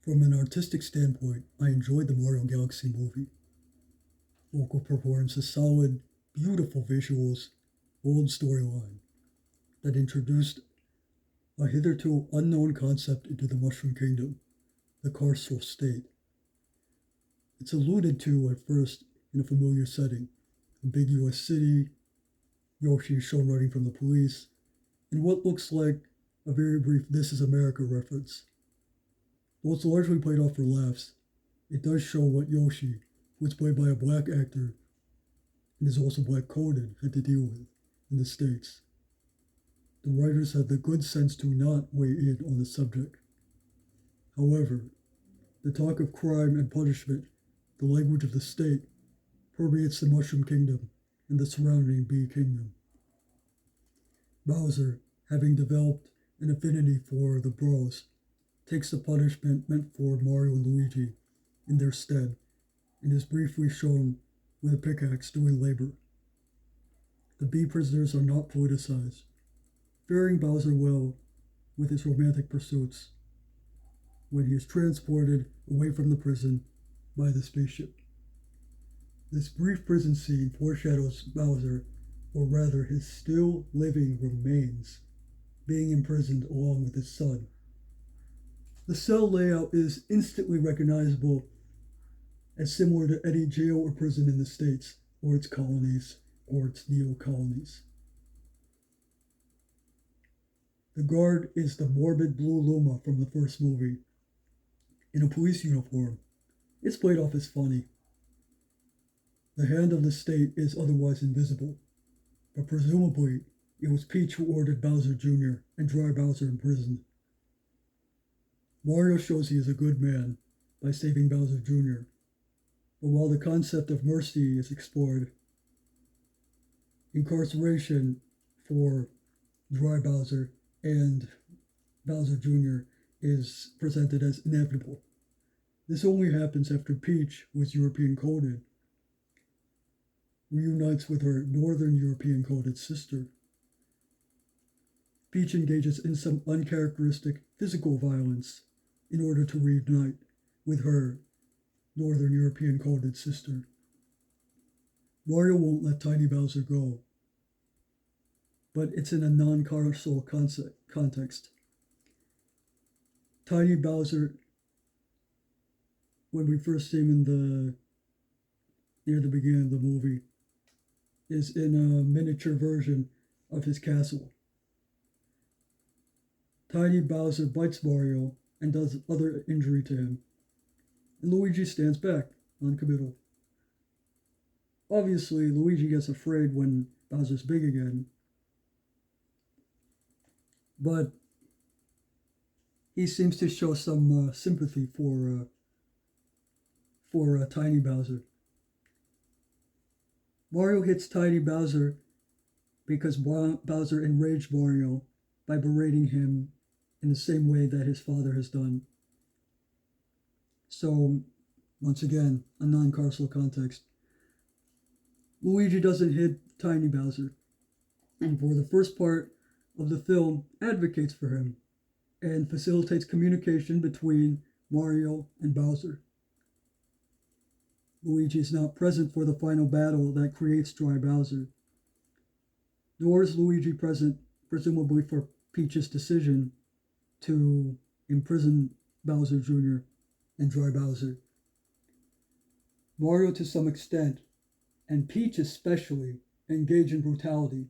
From an artistic standpoint, I enjoyed the Mario Galaxy movie. Vocal performances, solid, beautiful visuals, bold storyline that introduced a hitherto unknown concept into the Mushroom Kingdom, the carceral state. It's alluded to at first in a familiar setting, a big US city, Yoshi is shown running from the police, and what looks like a very brief This Is America reference. Though it's largely played off for laughs, it does show what Yoshi, who is played by a black actor and is also black coded, had to deal with in the States. The writers had the good sense to not weigh in on the subject. However, the talk of crime and punishment, the language of the state, permeates the Mushroom Kingdom and the surrounding Bee Kingdom. Bowser, having developed an affinity for the Bros, takes the punishment meant for Mario and Luigi in their stead and is briefly shown with a pickaxe doing labor. The Bee prisoners are not politicized, faring Bowser well with his romantic pursuits when he is transported away from the prison by the spaceship. This brief prison scene foreshadows Bowser, or rather his still living remains, being imprisoned along with his son. The cell layout is instantly recognizable as similar to any jail or prison in the States, or its colonies, or its neo-colonies. The guard is the morbid blue Luma from the first movie, in a police uniform. It's played off as funny. The hand of the state is otherwise invisible, but presumably it was Peach who ordered Bowser Jr. and Dry Bowser imprisoned. Mario shows he is a good man by saving Bowser Jr., but while the concept of mercy is explored, incarceration for Dry Bowser and Bowser Jr. is presented as inevitable. This only happens after Peach, who is European coded, reunites with her Northern European coded sister. Peach engages in some uncharacteristic physical violence in order to reunite with her Northern European coded sister. Mario won't let Tiny Bowser go, but it's in a non-carceral context. Tiny Bowser, when we first see him near the beginning of the movie, is in a miniature version of his castle. Tiny Bowser bites Mario and does other injury to him, and Luigi stands back, non-committal. Obviously, Luigi gets afraid when Bowser's big again, but he seems to show some sympathy for Tiny Bowser. Mario hits Tiny Bowser because Bowser enraged Mario by berating him in the same way that his father has done. So, once again, a non-carceral context. Luigi doesn't hit Tiny Bowser, and for the first part of the film, advocates for him and facilitates communication between Mario and Bowser. Luigi is not present for the final battle that creates Dry Bowser, nor is Luigi present, presumably for Peach's decision to imprison Bowser Jr. and Dry Bowser. Mario, to some extent, and Peach especially, engage in brutality,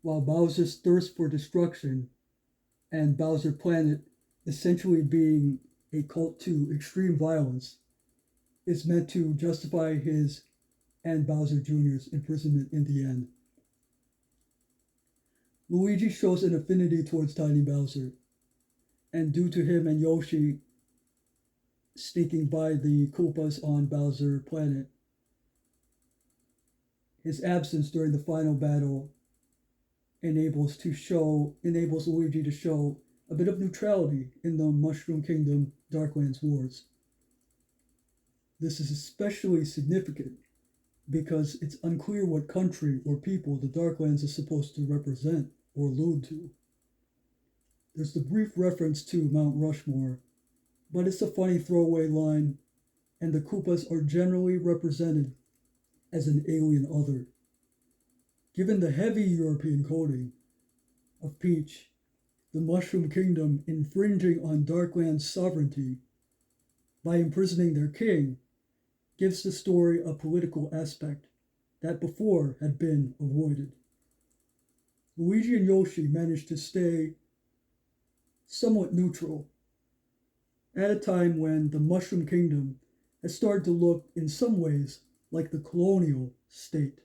while Bowser's thirst for destruction and Bowser Planet essentially being a cult to extreme violence is meant to justify his and Bowser Jr.'s imprisonment in the end. Luigi shows an affinity towards Tiny Bowser, and due to him and Yoshi sneaking by the Koopas on Bowser Planet, his absence during the final battle enables Luigi to show a bit of neutrality in the Mushroom Kingdom Darklands wars. This is especially significant because it's unclear what country or people the Darklands is supposed to represent or allude to. There's the brief reference to Mount Rushmore, but it's a funny throwaway line, and the Koopas are generally represented as an alien other. Given the heavy European coding of Peach, the Mushroom Kingdom infringing on Darklands' sovereignty by imprisoning their king gives the story a political aspect that before had been avoided. Luigi and Yoshi managed to stay somewhat neutral at a time when the Mushroom Kingdom has started to look in some ways like the colonial state.